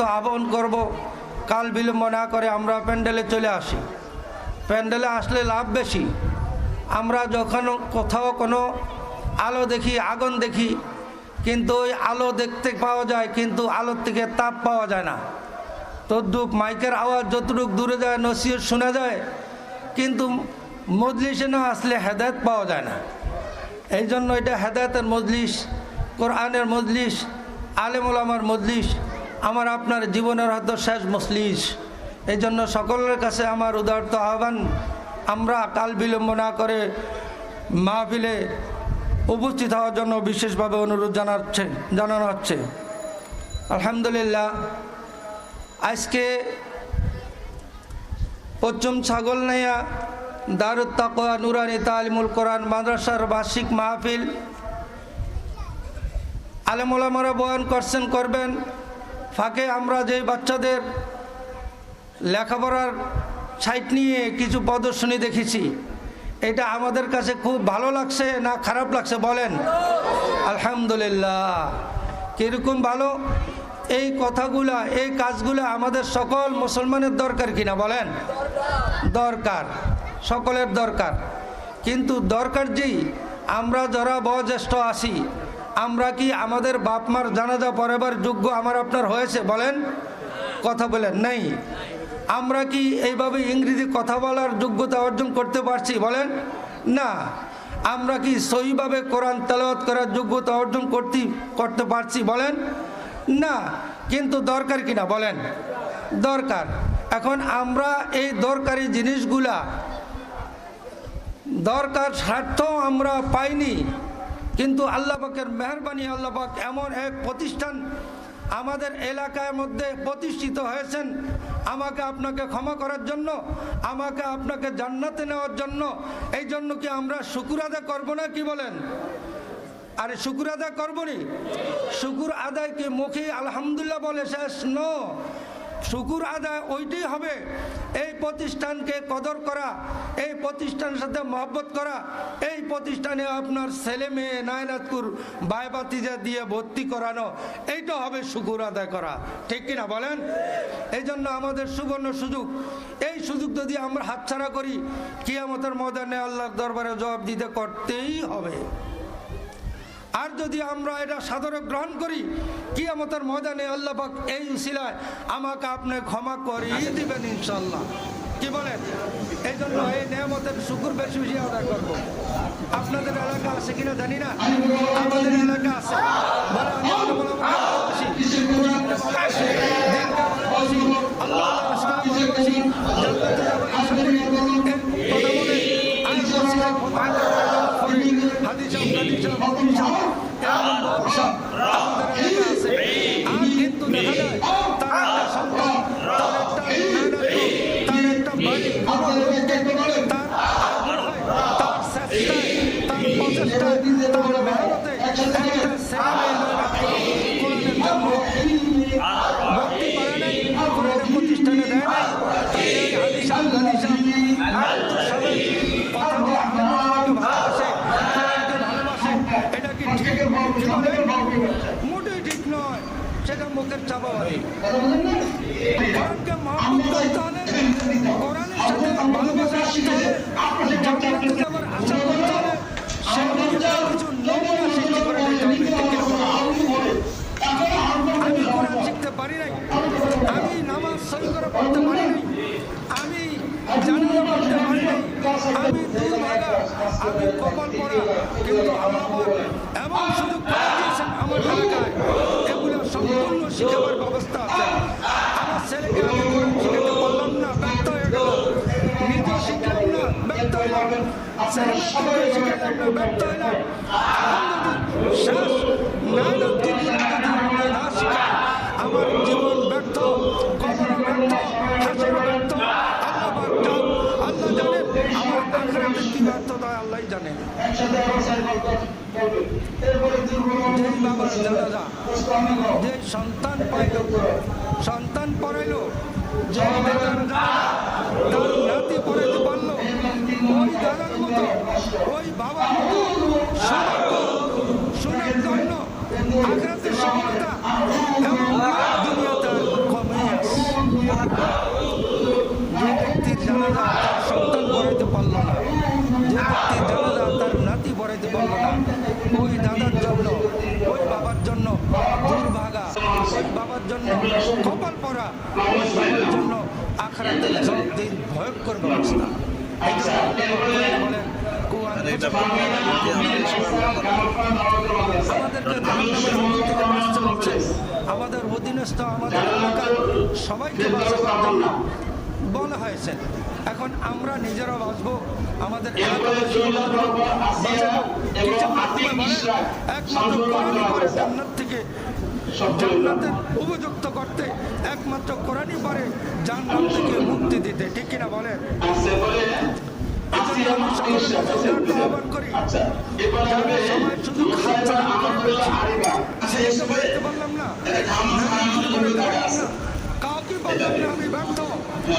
উদারত আহ্বান করব, কাল বিলম্ব না করে আমরা প্যান্ডেলে চলে আসি। প্যান্ডেলে আসলে লাভ বেশি। আমরা যখন কোথাও কোনো আলো দেখি, আগুন দেখি, কিন্তু ওই আলো দেখতে পাওয়া যায়, কিন্তু আলোর থেকে তাপ পাওয়া যায় না। তদ্রুপ মাইকের আওয়াজ যতটুকু দূরে যায়, নসিহত শোনা যায়, কিন্তু মজলিসে না আসলে হেদায়েত পাওয়া যায় না। এই জন্য এটা হেদায়েতের মজলিস, কোরআনের মজলিস, আলেম ওলামার মজলিস, আমার আপনার জীবনের হয়তো শেষ মজলিস। এই জন্য সকলের কাছে আমার উদারত আহ্বান, আমরা কাল বিলম্ব না করে মাহফিলে উপস্থিত হওয়ার জন্য বিশেষভাবে অনুরোধ জানানো হচ্ছে। আলহামদুলিল্লাহ, আজকে পশ্চিম ছাগলনাইয়া দারুত তাকওয়া নুরানি তালিমুল কোরআন মাদ্রাসার বার্ষিক মাহফিল। আলেম ওলামারা বয়ান করবেন, ফাঁকে আমরা যে বাচ্চাদের লেখাপড়ার সাইট নিয়ে কিছু প্রদর্শনী দেখেছি, এটা আমাদের কাছে খুব ভালো লাগছে না খারাপ লাগছে বলেন? আলহামদুলিল্লাহ। কীরকম ভালো? এই কথাগুলা, এই কাজগুলো আমাদের সকল মুসলমানের দরকার কিনা বলেন? দরকার, সকলের দরকার। কিন্তু দরকার যেই আমরা যারা বয়োজ্যেষ্ঠ আছি, আমরা কি আমাদের বাপ মার জানাজা পড়াবার যোগ্য আমার আপনার হয়েছে বলেন? কথা বলেন নাই। আমরা কি এইভাবে ইংরেজি কথা বলার যোগ্যতা অর্জন করতে পারছি বলেন? না। আমরা কি সহিভাবে কোরআন তেলাওয়াত করার যোগ্যতা অর্জন করতে পারছি বলেন? না। কিন্তু দরকার কিনা বলেন? দরকার। এখন আমরা এই দরকারি জিনিসগুলা দরকার স্বার্থ আমরা পাইনি, কিন্তু আল্লাহ পাকের মেহেরবানি, আল্লাহ পাক এমন এক প্রতিষ্ঠান আমাদের এলাকার মধ্যে প্রতিষ্ঠিত হয়েছেন, আমাকে আপনাকে ক্ষমা করার জন্য, আমাকে আপনাকে জান্নাতে নেওয়ার জন্য। এই জন্য কি আমরা শুকর আদায় করবো না? কি বলেন? আরে শুকুর আদায় করবো নি? শুকুর আদায় কি মুখে আলহামদুলিল্লাহ বলে শেষ? নো। শুকুর আদায় ওইটাই হবে, এই প্রতিষ্ঠানকে কদর করা, এই প্রতিষ্ঠানের সাথে মহব্বত করা, এই প্রতিষ্ঠানে আপনার ছেলে মেয়ে নায়নাতকুর বায়বাতিজা দিয়ে ভর্তি করানো, এইটা হবে শুকুর আদায় করা। ঠিক কিনা বলেন? এই জন্য আমাদের সুবর্ণ সুযোগ, এই সুযোগ যদি আমরা হাতছাড়া করি, কিয়ামতের ময়দানে আল্লাহর দরবারে জবাব দিতে করতেই হবে। আর যদি আমরা এটা সাদরে গ্রহণ করি, কিয়ামতের ময়দানে আল্লাহ পাক এই উসিলায় আমাকে আপনি ক্ষমা করেই দিবেন ইনশাআল্লাহ। কি বলেন? এই জন্য এই নেয়ামতের শুকর বেশি বেশি আদায় করবো। আপনাদের এলাকা আছে কিনা জানি না, আমাদের এলাকা আছে। কিন্তু দেখা যায় তার একটা সন্তান, তার একটা তার একটা বাড়ি, তার চেষ্টায়, তার প্রচেষ্টায়, তার মেহনতে একটা ভর্তি করে নাই, কোরআনের প্রতিষ্ঠানে দেয় নাই। এটা কি ঠিক? মোটেই ঠিক নয়, সেটা মুখের চাপাবাজি। কোরআনকে মহব্বত করতে হলে, কোরআনের সাথে ভালোবাসা রাখতে হলে, জান্নাতে যাওয়ার আশা করতে হলে, সেই কিছু নমুনা সৃষ্টি করে দিতে হবে। আমি কোরআন শিখতে পারি নাই, আমি নামাজ সহি করে পড়তে পারি নাই, আমি জানাজা পড়তে পারি নাই, আমি দুর্ভাগা, আমি কপাল পড়া, কিন্তু আল্লাহ এমন সুযোগ করে দিয়েছেন আমার এলাকায়, এগুলো সম্পূর্ণ শিখাবার ব্যবস্থা আছে। আমার ছেলেকে আমি কোরআন শিখাতে পারলাম না, ব্যর্থ হয়ে গেল। নিজে শিখলাম না, ব্যর্থ হইলাম। ছেলেকে শিখালাম না, ব্যর্থ হইলাম। শেষ মেহনত যদি আমরা না শিখাই, আমার জীবন ব্যর্থ, কবর ব্যর্থ, হাসর ব্যর্থ। আল্লাহ জানেন আমার আখিরাতের কি ব্যর্থতা, আল্লাহই জানেন। যেই বাবার জানাজা, যে সন্তান পাইল, সন্তান পড়াইলো, যে দাদার জানাজা তার নাতি পড়াইতে পারলো, ওই দাদার মতো, ওই বাবার মতো সৌভাগ্য, সুনাম ধন্য, আখিরাতের সফলতা এবং দুনিয়াতে জন্য কপাল পরা ওই বাবার জন্য আখিরাতের দিন ভয়ঙ্কর ব্যবস্থা। এই জন্য বলেন আমাদেরকে জাহান্নামের আগুন থেকে বাঁচতে বলছে। আমাদের অধীনস্থ আমাদের এলাকার সবাইকে বাঁচাবার জন্য বলা হয়েছে। এখন আমরা নিজেরা বাঁচবো, আমাদের এলাকাবাসীকে বাঁচবো, কিসের মাধ্যমে বলে? একমাত্র কোরআনই পারে জান্নাত থেকে জান্নাতের উপযুক্ত করতে, একমাত্র কোরআনই পারে জান্নাত থেকে মুক্তি দিতে, ঠিক কিনা বলেন? আহ্বান করি সবাই শুধু বললাম না, কাউকে বললাম না আমি ব্যর্থ।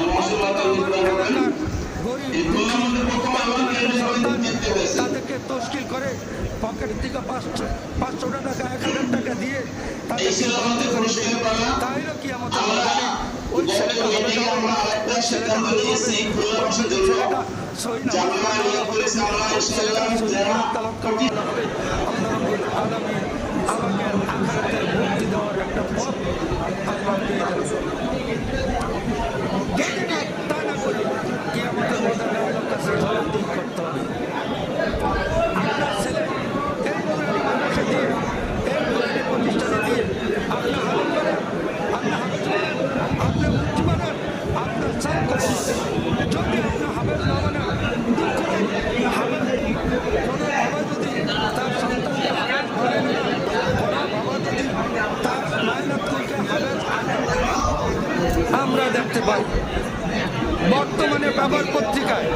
আমার এলাকার গরিব তাদেরকে তশকিল করে পকেট থেকে 500 টাকা 1000 টাকা দিয়ে তাদেরকে বন্ধ করে দিই, তাইলে কি আমাদের ওই ছেলেটা হবে, ওই ছেলেটা ছেলেটা সই না আমাকে আখিরাতের মুক্তি দেওয়ার একটা পথ আল্লাহ পেয়ে যাবে। যদি না তা না করি কি আমাদের মধ্যে আল্লাহর কাছে জবাবদিহি করতে হবে। আপনার ছেলে এই নুরানি মাদ্রাসা দিয়ে, এই নুরানি প্রতিষ্ঠানে দিয়ে আপনি হাবিব বলেন, আপনি হাফেজ বলেন, আপনি মুফতি বলেন, আপনার চাপ করুন। যদি আপনি হাফেজ না বলেন, দুঃখ নেই, হাফেজ কোনো বাবা যদি তার সন্তানকে হাফেজ বলেন না, কোনো বাবা যদি তার মায়নাত থেকে হাফেজ আনেন, আমরা দেখতে পাই বর্তমানে পেপার পত্রিকায়